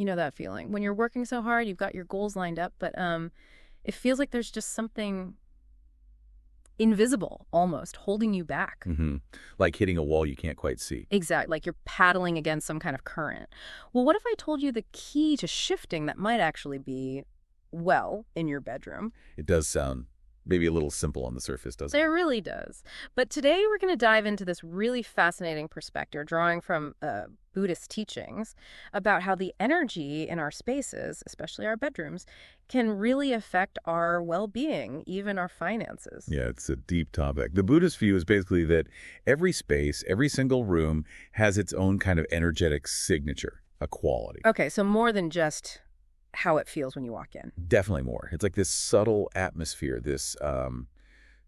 You know that feeling. When you're working so hard, you've got your goals lined up, but it feels like there's just something invisible almost holding you back. Hmm. Like hitting a wall you can't quite see. Exactly, like you're paddling against some kind of current. Well, what if I told you the key to shifting that might actually be, well, in your bedroom? It does sound maybe a little simple on the surface, doesn't It it? really does. But today we're going to dive into this really fascinating perspective, drawing from Buddhist teachings about how the energy in our spaces, especially our bedrooms, can really affect our well-being, even our finances. Yeah, it's a deep topic. The Buddhist view is basically that every space, every single room has its own kind of energetic signature, a quality. Okay, so more than just how it feels when you walk in. Definitely more. It's like this subtle atmosphere, this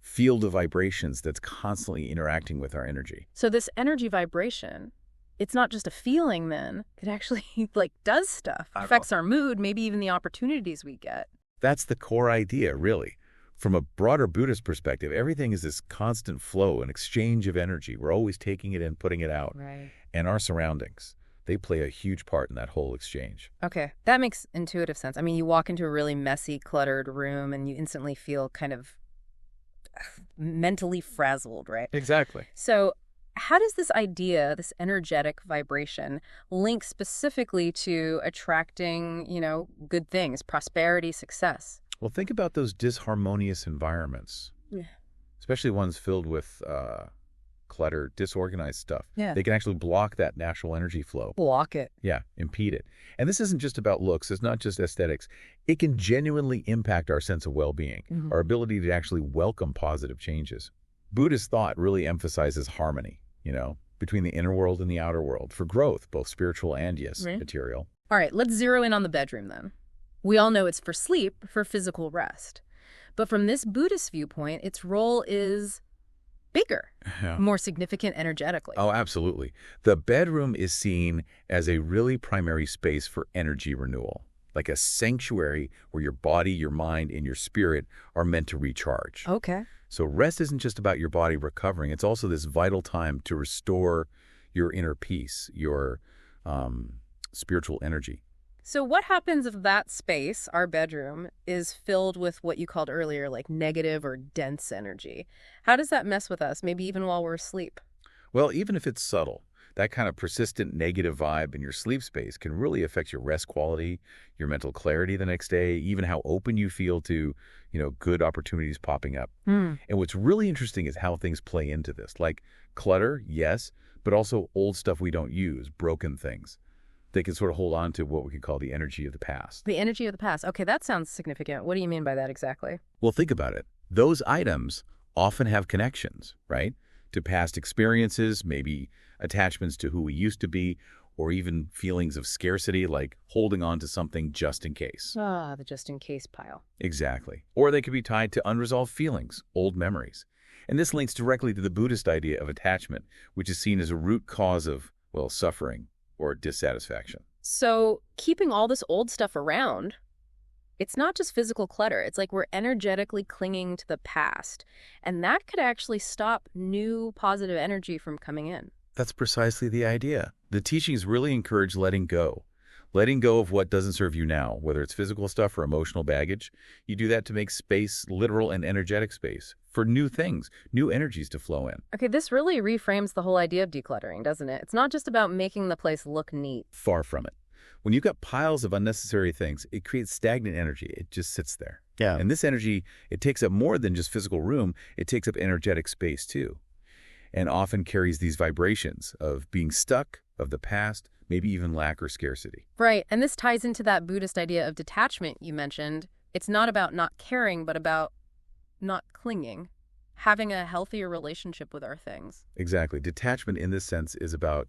field of vibrations that's constantly interacting with our energy. So this energy vibration, it's not just a feeling then. It actually like does stuff, affects our mood, maybe even the opportunities we get. That's the core idea, really. From a broader Buddhist perspective, everything is this constant flow, an exchange of energy. We're always taking it in, putting it out. Right. And our surroundings, they play a huge part in that whole exchange. Okay, that makes intuitive sense. I mean, you walk into a really messy, cluttered room and you instantly feel kind of mentally frazzled, right? Exactly. So how does this idea, this energetic vibration, link specifically to attracting, good things, prosperity, success? Well, think about those disharmonious environments, Yeah. especially ones filled with clutter, disorganized stuff. Yeah. They can actually block that natural energy flow. Block it. Yeah, impede it. And this isn't just about looks. It's not just aesthetics. It can genuinely impact our sense of well-being, our ability to actually welcome positive changes. Buddhist thought really emphasizes harmony, between the inner world and the outer world for growth, both spiritual and, yes, Right. material. All right, let's zero in on the bedroom then. We all know it's for sleep, for physical rest. But from this Buddhist viewpoint, its role is bigger, Yeah. more significant energetically. Oh, absolutely. The bedroom is seen as a really primary space for energy renewal, like a sanctuary where your body, your mind, and your spirit are meant to recharge. Okay. So rest isn't just about your body recovering. It's also this vital time to restore your inner peace, your spiritual energy. So what happens if that space, our bedroom, is filled with what you called earlier, like negative or dense energy? How does that mess with us, maybe even while we're asleep? Well, even if it's subtle, that kind of persistent negative vibe in your sleep space can really affect your rest quality, your mental clarity the next day, even how open you feel to, good opportunities popping up. And what's really interesting is how things play into this, like clutter, yes, but also old stuff we don't use, broken things. They can sort of hold on to what we could call the energy of the past. The energy of the past. Okay, that sounds significant. What do you mean by that exactly? Well, think about it. Those items often have connections, right? To past experiences, maybe attachments to who we used to be, or even feelings of scarcity, like holding on to something just in case. Ah, the just-in-case pile. Exactly. Or they could be tied to unresolved feelings, old memories. And this links directly to the Buddhist idea of attachment, which is seen as a root cause of, suffering or dissatisfaction. So keeping all this old stuff around, it's not just physical clutter. It's like we're energetically clinging to the past. And that could actually stop new positive energy from coming in. That's precisely the idea. The teachings really encourage letting go. Letting go of what doesn't serve you now, whether it's physical stuff or emotional baggage. You do that to make space, literal and energetic space, for new things, new energies to flow in. Okay, this really reframes the whole idea of decluttering, doesn't it? It's not just about making the place look neat. Far from it. When you've got piles of unnecessary things, it creates stagnant energy. It just sits there. Yeah. And this energy, it takes up more than just physical room. It takes up energetic space too. And often carries these vibrations of being stuck, of the past, maybe even lack or scarcity. Right, and this ties into that Buddhist idea of detachment you mentioned. It's not about not caring, but about not clinging, having a healthier relationship with our things. Exactly. Detachment in this sense is about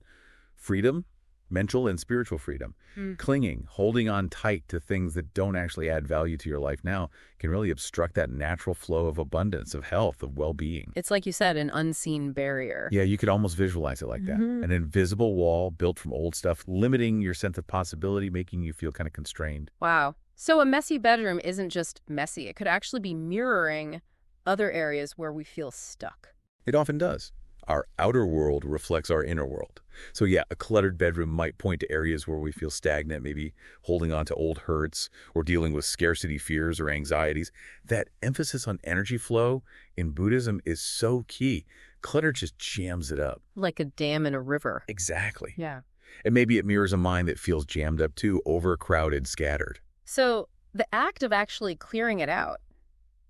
freedom, mental and spiritual freedom. Clinging, holding on tight to things that don't actually add value to your life now can really obstruct that natural flow of abundance, of health, of well-being. It's like you said, an unseen barrier. Yeah, you could almost visualize it like that. An invisible wall built from old stuff, limiting your sense of possibility, making you feel kind of constrained. Wow. So a messy bedroom isn't just messy. It could actually be mirroring other areas where we feel stuck. It often does. Our outer world reflects our inner world. So yeah, a cluttered bedroom might point to areas where we feel stagnant, maybe holding on to old hurts or dealing with scarcity fears or anxieties. That emphasis on energy flow in Buddhism is so key. Clutter just jams it up. Like a dam in a river. Exactly. Yeah. And maybe it mirrors a mind that feels jammed up too, overcrowded, scattered. So the act of actually clearing it out,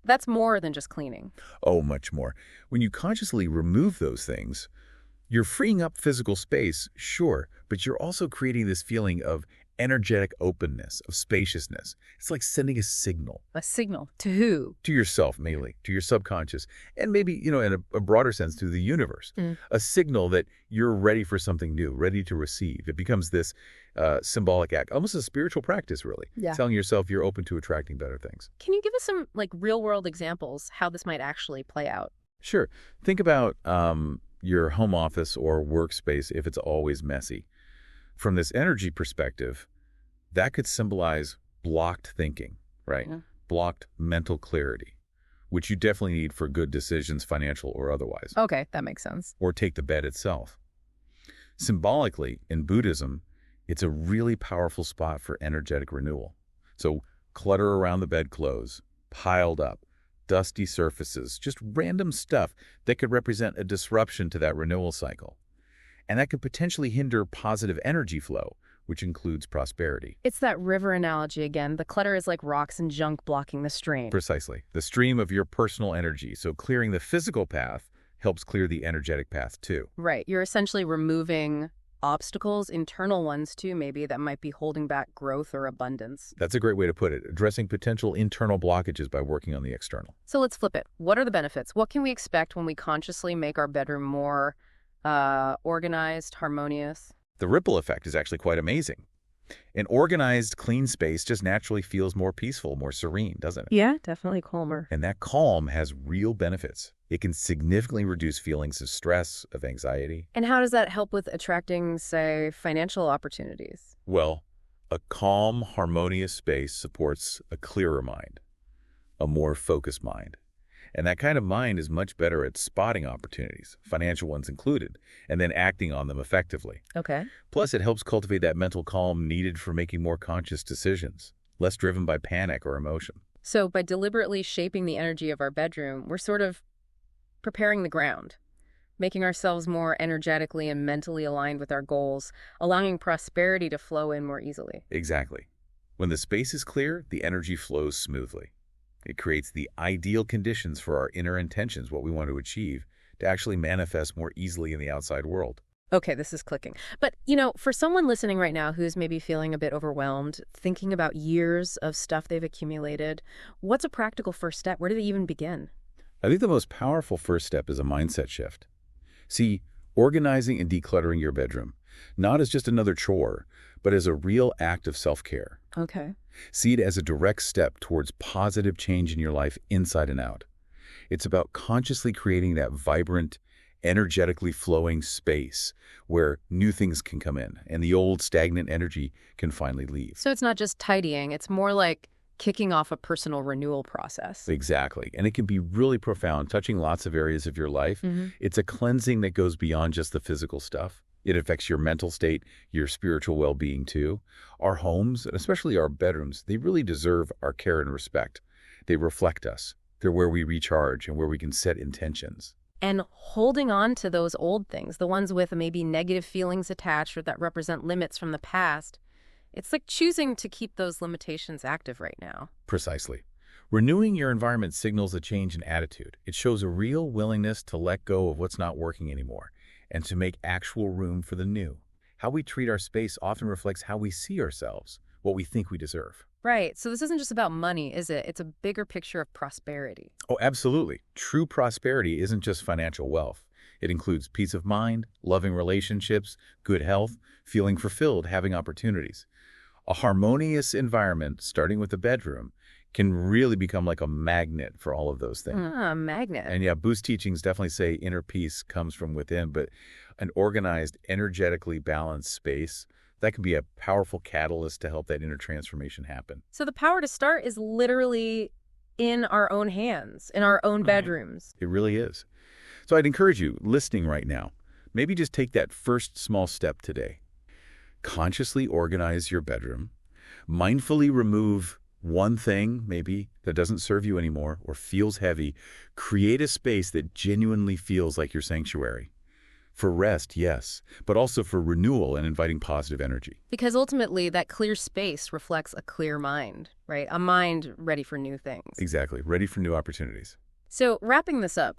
that's more than just cleaning. Oh, much more. When you consciously remove those things, you're freeing up physical space, sure, but you're also creating this feeling of energetic openness, of spaciousness. It's like sending a signal A signal to who? to yourself, mainly, to your subconscious, and maybe, in a broader sense, to the universe. A signal that you're ready for something new, ready to receive. It becomes this symbolic act, almost a spiritual practice, really, Yeah. telling yourself you're open to attracting better things. Can you give us some real-world examples how this might actually play out? Sure. Think about your home office or workspace if it's always messy. From this energy perspective, that could symbolize blocked thinking, right? Yeah. Blocked mental clarity, which you definitely need for good decisions, financial or otherwise. Okay, that makes sense. Or take the bed itself. Symbolically, in Buddhism, it's a really powerful spot for energetic renewal. So clutter around the bedclothes, piled up, dusty surfaces, just random stuff that could represent a disruption to that renewal cycle. And that could potentially hinder positive energy flow, which includes prosperity. It's that river analogy again. The clutter is like rocks and junk blocking the stream. Precisely. The stream of your personal energy. So clearing the physical path helps clear the energetic path too. Right. You're essentially removing obstacles, internal ones too, maybe, that might be holding back growth or abundance. That's a great way to put it, addressing potential internal blockages by working on the external. So let's flip it. What are the benefits? What can we expect when we consciously make our bedroom more organized, harmonious? The ripple effect is actually quite amazing. An organized, clean space just naturally feels more peaceful, more serene, doesn't it? Yeah, definitely calmer. And that calm has real benefits. It can significantly reduce feelings of stress, of anxiety. And how does that help with attracting, say, financial opportunities? Well, a calm, harmonious space supports a clearer mind, a more focused mind. And that kind of mind is much better at spotting opportunities, financial ones included, and then acting on them effectively. Okay. Plus, it helps cultivate that mental calm needed for making more conscious decisions, less driven by panic or emotion. So by deliberately shaping the energy of our bedroom, we're sort of preparing the ground, making ourselves more energetically and mentally aligned with our goals, allowing prosperity to flow in more easily. Exactly. When the space is clear, the energy flows smoothly. It creates the ideal conditions for our inner intentions, what we want to achieve, to actually manifest more easily in the outside world. Okay, this is clicking. But, for someone listening right now who's maybe feeling a bit overwhelmed, thinking about years of stuff they've accumulated, what's a practical first step? Where do they even begin? I think the most powerful first step is a mindset shift. See, organizing and decluttering your bedroom, not as just another chore, but as a real act of self-care. Okay. See it as a direct step towards positive change in your life inside and out. It's about consciously creating that vibrant, energetically flowing space where new things can come in and the old stagnant energy can finally leave. So it's not just tidying, it's more like kicking off a personal renewal process. Exactly. And it can be really profound, touching lots of areas of your life. It's a cleansing that goes beyond just the physical stuff. It affects your mental state, your spiritual well-being too. Our homes, and especially our bedrooms, they really deserve our care and respect. They reflect us. They're where we recharge and where we can set intentions. And holding on to those old things, the ones with maybe negative feelings attached or that represent limits from the past, it's like choosing to keep those limitations active right now. Precisely. Renewing your environment signals a change in attitude. It shows a real willingness to let go of what's not working anymore and to make actual room for the new. How we treat our space often reflects how we see ourselves, what we think we deserve. Right. So this isn't just about money, is it? It's a bigger picture of prosperity. Oh, absolutely. True prosperity isn't just financial wealth. It includes peace of mind, loving relationships, good health, feeling fulfilled, having opportunities. A harmonious environment, starting with the bedroom, can really become like a magnet for all of those things. Ah, magnet. And yeah, Buddhist teachings definitely say inner peace comes from within, but an organized, energetically balanced space, that can be a powerful catalyst to help that inner transformation happen. So the power to start is literally in our own hands, in our own bedrooms. It really is. So I'd encourage you, listening right now, maybe just take that first small step today. Consciously organize your bedroom. Mindfully remove one thing, maybe, that doesn't serve you anymore or feels heavy. Create a space that genuinely feels like your sanctuary. For rest, yes, but also for renewal and inviting positive energy. Because ultimately, that clear space reflects a clear mind, right? A mind ready for new things. Exactly. Ready for new opportunities. So, wrapping this up,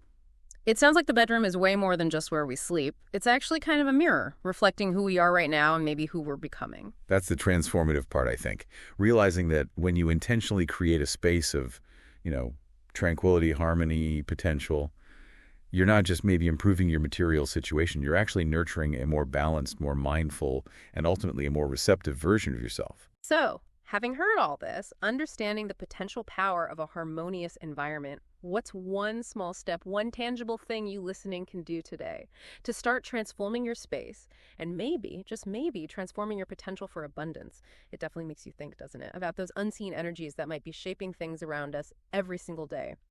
it sounds like the bedroom is way more than just where we sleep. It's actually kind of a mirror, reflecting who we are right now and maybe who we're becoming. That's the transformative part, I think. Realizing that when you intentionally create a space of, tranquility, harmony, potential, you're not just maybe improving your material situation, you're actually nurturing a more balanced, more mindful, and ultimately a more receptive version of yourself. So, having heard all this, understanding the potential power of a harmonious environment, what's one small step, one tangible thing you listening can do today to start transforming your space and maybe, just maybe, transforming your potential for abundance? It definitely makes you think, doesn't it, about those unseen energies that might be shaping things around us every single day.